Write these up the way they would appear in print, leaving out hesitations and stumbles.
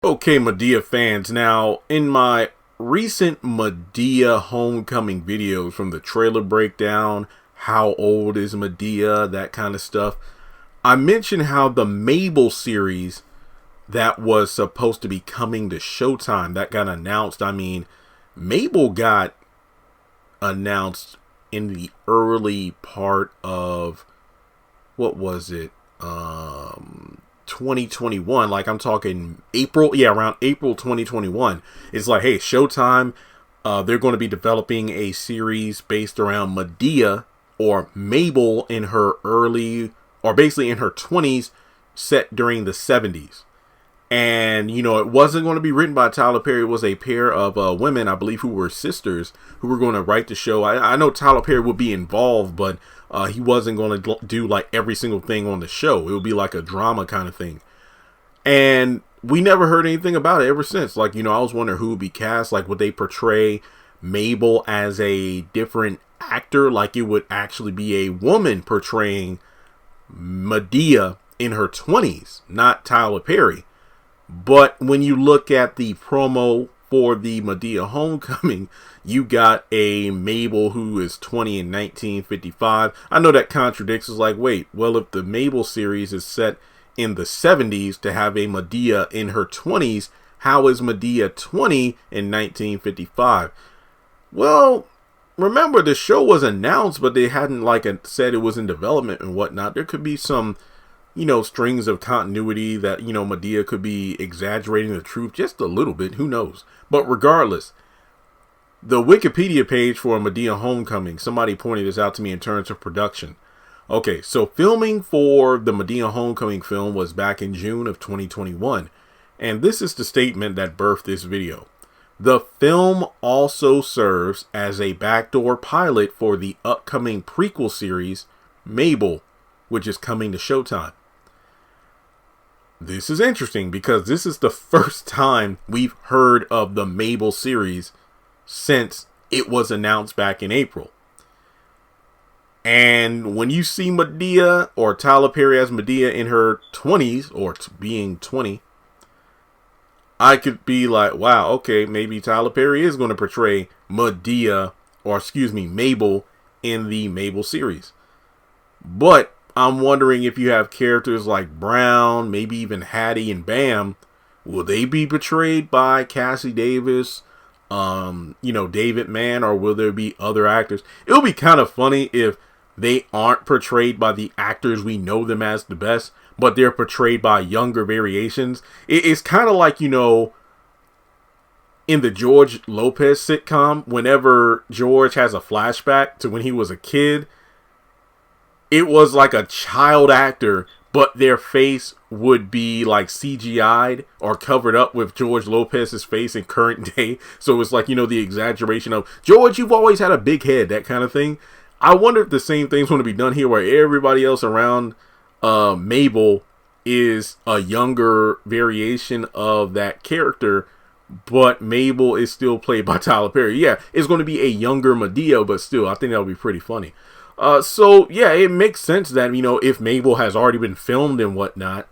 Okay, Madea fans. Now, in my recent Madea homecoming videos, from the trailer breakdown, how old is Madea, that kind of stuff, I mentioned how the Mabel series that was supposed to be coming to Showtime, that got announced. I mean, Mabel got announced in the early part of, what was it? 2021, like I'm talking April, around April 2021. It's like, hey, Showtime, they're going to be developing a series based around Madea, or Mabel, in her early, or basically in her 20s, set during the 70s. And, it wasn't going to be written by Tyler Perry. It was a pair of women, I believe, who were sisters, who were going to write the show. I know Tyler Perry would be involved, but he wasn't going to do like every single thing on the show. It would be like a drama kind of thing. And we never heard anything about it ever since. Like, I was wondering who would be cast. Like, would they portray Mabel as a different actor? Like, it would actually be a woman portraying Madea in her 20s, not Tyler Perry. But when you look at the promo for the Madea Homecoming, you got a Mabel who is 20 in 1955. I know that contradicts. It's like, wait, well, if the Mabel series is set in the 70s to have a Madea in her 20s, how is Madea 20 in 1955? Well, remember, the show was announced, but they hadn't said it was in development and whatnot. There could be some strings of continuity that, Madea could be exaggerating the truth just a little bit. Who knows? But regardless, the Wikipedia page for Madea Homecoming, somebody pointed this out to me in terms of production. Okay, so filming for the Madea Homecoming film was back in June of 2021. And this is the statement that birthed this video. The film also serves as a backdoor pilot for the upcoming prequel series, Mabel, which is coming to Showtime. This is interesting because this is the first time we've heard of the Mabel series since it was announced back in April. And when you see Madea, or Tyler Perry as Madea in her 20s, or being 20, I could be like, wow, okay, maybe Tyler Perry is going to portray Madea, or Mabel, in the Mabel series. But I'm wondering, if you have characters like Brown, maybe even Hattie and Bam, will they be portrayed by Cassie Davis, David Mann, or will there be other actors? It'll be kind of funny if they aren't portrayed by the actors we know them as the best, but they're portrayed by younger variations. It's kind of like, in the George Lopez sitcom, whenever George has a flashback to when he was a kid, it was like a child actor, but their face would be like CGI'd or covered up with George Lopez's face in current day. So it's like, the exaggeration of, George, you've always had a big head, that kind of thing. I wonder if the same thing's going to be done here, where everybody else around Mabel is a younger variation of that character, but Mabel is still played by Tyler Perry. Yeah, it's going to be a younger Madea, but still, I think that would be pretty funny. It makes sense that, if Mabel has already been filmed and whatnot,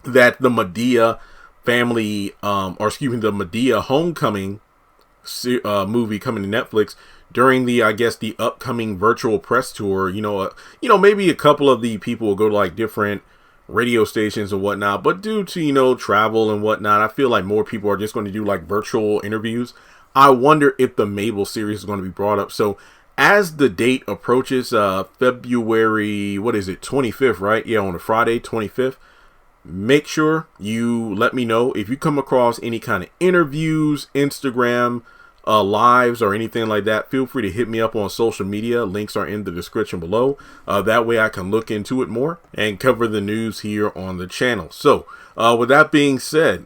that the Madea family, the Madea Homecoming movie coming to Netflix during the upcoming virtual press tour, maybe a couple of the people will go to like different radio stations and whatnot, but due to, travel and whatnot, I feel like more people are just going to do like virtual interviews. I wonder if the Mabel series is going to be brought up. So as the date approaches, February, 25th, right? Yeah, on a Friday, 25th. Make sure you let me know if you come across any kind of interviews, Instagram lives, or anything like that. Feel free to hit me up on social media. Links are in the description below. That way I can look into it more and cover the news here on the channel. So, with that being said,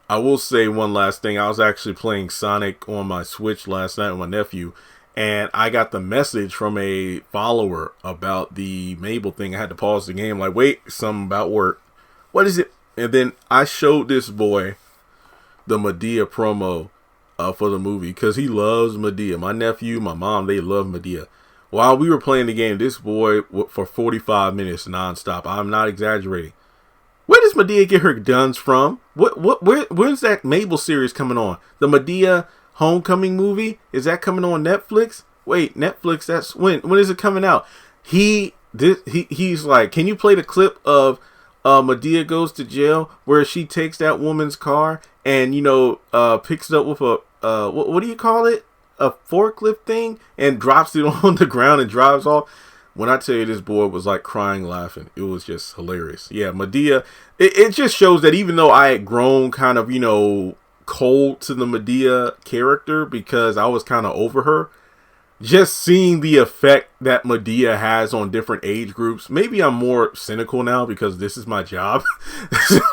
I will say one last thing. I was actually playing Sonic on my Switch last night with my nephew, and I got the message from a follower about the Mabel thing. I had to pause the game, like, wait, something about work. What is it? And then I showed this boy the Madea promo for the movie, because he loves Madea. My nephew, my mom, they love Madea. While we were playing the game, this boy, for 45 minutes nonstop, I'm not exaggerating, Where does Madea get her guns from? When's that Mabel series coming on? The Madea Homecoming movie? Is that coming on Netflix? Wait, Netflix, that's when is it coming out? He's like, can you play the clip of Madea Goes to Jail where she takes that woman's car and, picks it up with a, what do you call it? A forklift thing, and drops it on the ground and drives off. When I tell you, this boy was like crying, laughing. It was just hilarious. Yeah, Madea, it just shows that even though I had grown kind of, cold to the Madea character because I was kind of over her, just seeing the effect that Madea has on different age groups. Maybe I'm more cynical now because this is my job.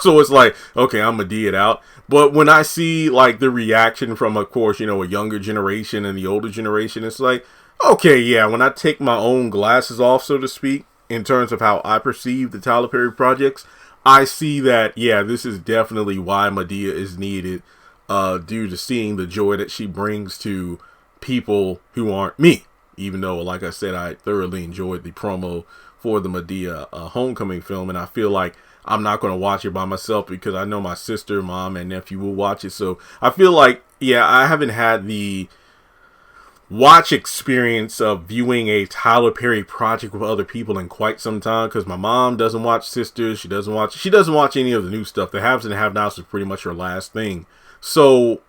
So it's like, okay, I'm Madea'd out. But when I see like the reaction from, of course, a younger generation and the older generation, it's like, okay, yeah, when I take my own glasses off, so to speak, in terms of how I perceive the Tyler Perry projects, I see that, yeah, this is definitely why Madea is needed, due to seeing the joy that she brings to people who aren't me. Even though, like I said, I thoroughly enjoyed the promo for the Madea Homecoming film, and I feel like I'm not going to watch it by myself because I know my sister, mom, and nephew will watch it. So I feel like, yeah, I haven't had the watch experience of viewing a Tyler Perry project with other people in quite some time, because my mom doesn't watch Sisters. She doesn't watch any of the new stuff. The Haves and Have-Nots is pretty much her last thing. So,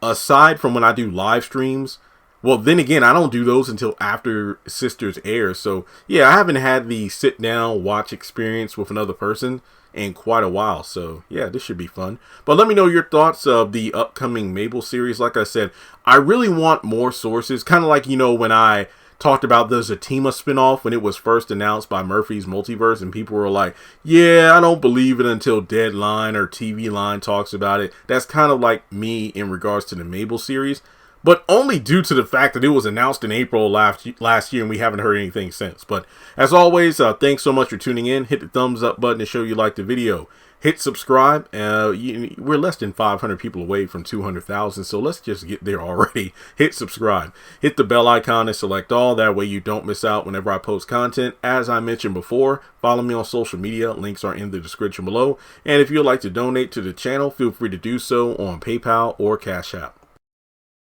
aside from when I do live streams, well, then again, I don't do those until after Sisters airs. So, yeah, I haven't had the sit down watch experience with another person in quite a while. So, yeah, this should be fun. But let me know your thoughts of the upcoming Mabel series. Like I said, I really want more sources. Kind of like, when I talked about the Zatima spinoff when it was first announced by Murphy's Multiverse, and people were like, yeah, I don't believe it until Deadline or TV Line talks about it. That's kind of like me in regards to the Mabel series, but only due to the fact that it was announced in April last year and we haven't heard anything since. But as always, thanks so much for tuning in. Hit the thumbs up button to show you like the video. Hit subscribe. We're less than 500 people away from 200,000, so let's just get there already. Hit subscribe. Hit the bell icon and select all. That way you don't miss out whenever I post content. As I mentioned before, follow me on social media. Links are in the description below. And if you'd like to donate to the channel, feel free to do so on PayPal or Cash App.